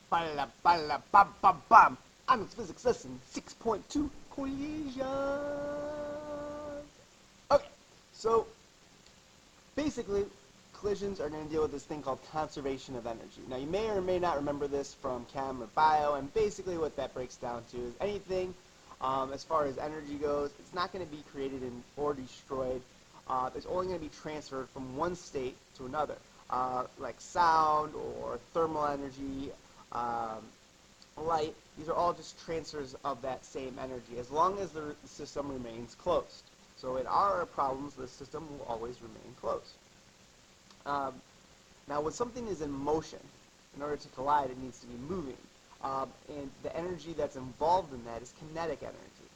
Bala, bala, bam, bam, bam. I'm physics lesson 6.2, collision. Okay, so basically, collisions are going to deal with this thing called conservation of energy. Now, you may or may not remember this from chem or bio, and basically what that breaks down to is anything, as far as energy goes, it's not going to be created or destroyed. It's only going to be transferred from one state to another, like sound or thermal energy, light. These are all just transfers of that same energy, as long as the system remains closed. So in our problems, the system will always remain closed. Now, when something is in motion, in order to collide, it needs to be moving. And the energy that's involved in that is kinetic energy.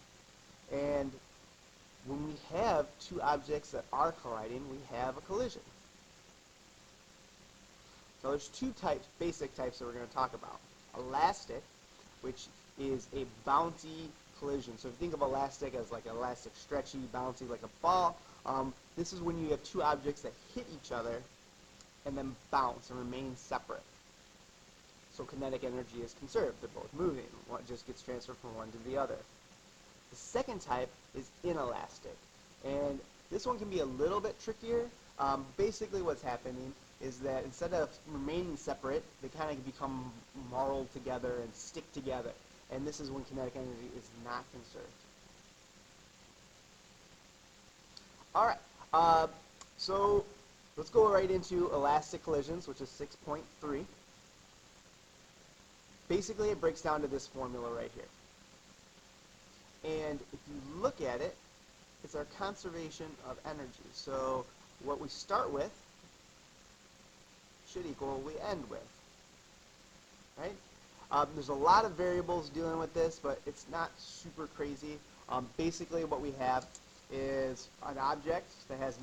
And when we have two objects that are colliding, we have a collision. So there's two types, basic types that we're going to talk about. Elastic, which is a bouncy collision. So if you think of elastic as like elastic, stretchy, bouncy, like a ball, this is when you have two objects that hit each other and then bounce and remain separate. So kinetic energy is conserved. They're both moving. One just gets transferred from one to the other. The second type is inelastic. And this one can be a little bit trickier. Basically what's happening is that instead of remaining separate, they kind of become marled together and stick together. And this is when kinetic energy is not conserved. Alright, so let's go right into elastic collisions, which is 6.3. Basically, it breaks down to this formula right here. And if you look at it, it's our conservation of energy. So what we start with should equal what we end with, right? There's a lot of variables dealing with this, but it's not super crazy. Basically, what we have is an object that has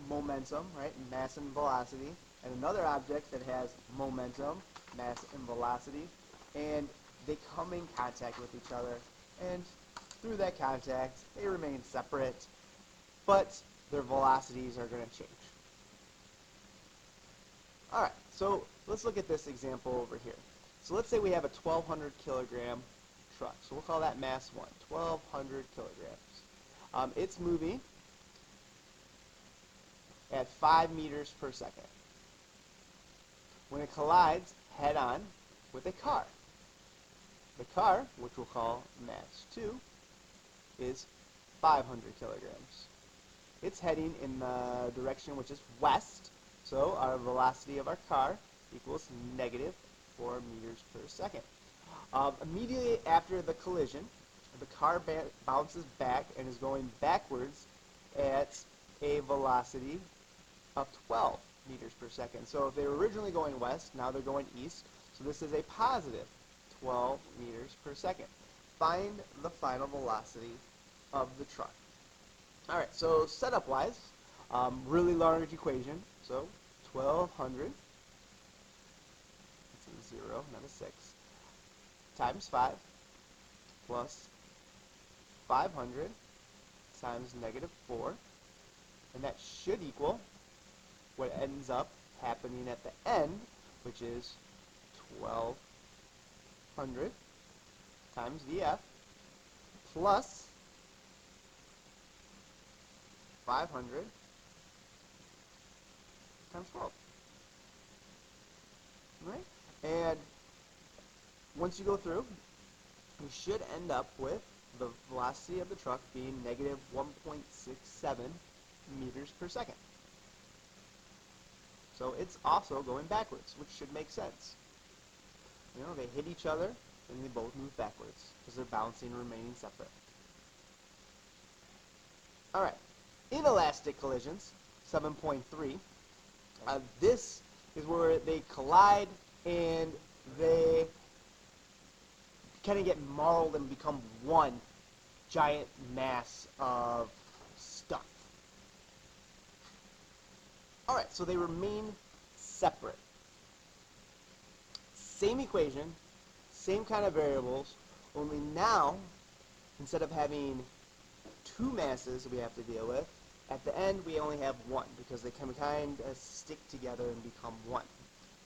momentum, right, mass and velocity, and another object that has momentum, mass and velocity, and they come in contact with each other, and through that contact, they remain separate, but their velocities are going to change. Alright, so let's look at this example over here. So let's say we have a 1,200 kilogram truck. So we'll call that mass 1, 1,200 kilograms. It's moving at 5 meters per second. When it collides head-on with a car. The car, which we'll call mass 2, is 500 kilograms. It's heading in the direction which is west, so our velocity of our car equals negative 4 meters per second. Immediately after the collision, the car bounces back and is going backwards at a velocity of 12 meters per second. So if they were originally going west, now they're going east. So this is a positive 12 meters per second. Find the final velocity of the truck. Alright, so setup-wise, really large equation. So 1,200, that's a 0, not a 6, times 5 plus 500 times negative 4, and that should equal what ends up happening at the end, which is 1,200 times VF plus 500 times 12. Right? And once you go through, you should end up with the velocity of the truck being negative 1.67 meters per second. So it's also going backwards, which should make sense. You know, they hit each other, and they both move backwards, because they're bouncing and remaining separate. Alright, inelastic collisions, 7.3. This is where they collide, and they kind of get marled and become one giant mass of stuff. Alright, so they remain separate. Same equation, same kind of variables, only now, instead of having two masses we have to deal with, at the end we only have one, because they can kind of stick together and become one,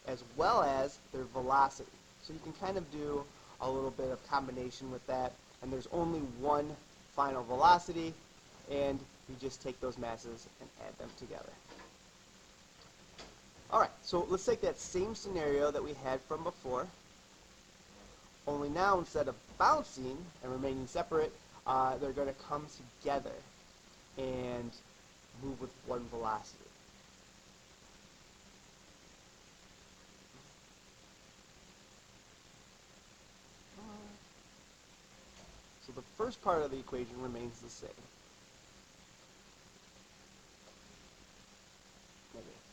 as well as their velocity. So you can kind of do a little bit of combination with that, and there's only one final velocity, and you just take those masses and add them together. Alright, so let's take that same scenario that we had from before, only now instead of bouncing and remaining separate, they're going to come together and move with one velocity. So the first part of the equation remains the same.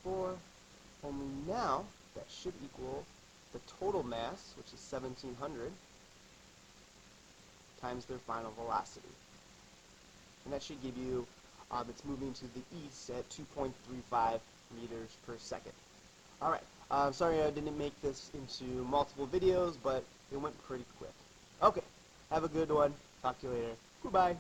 -4, only now that should equal the total mass, which is 1,700, times their final velocity. And that should give you, it's moving to the east at 2.35 meters per second. Alright, sorry I didn't make this into multiple videos, but it went pretty quick. Okay, have a good one. Talk to you later. Goodbye.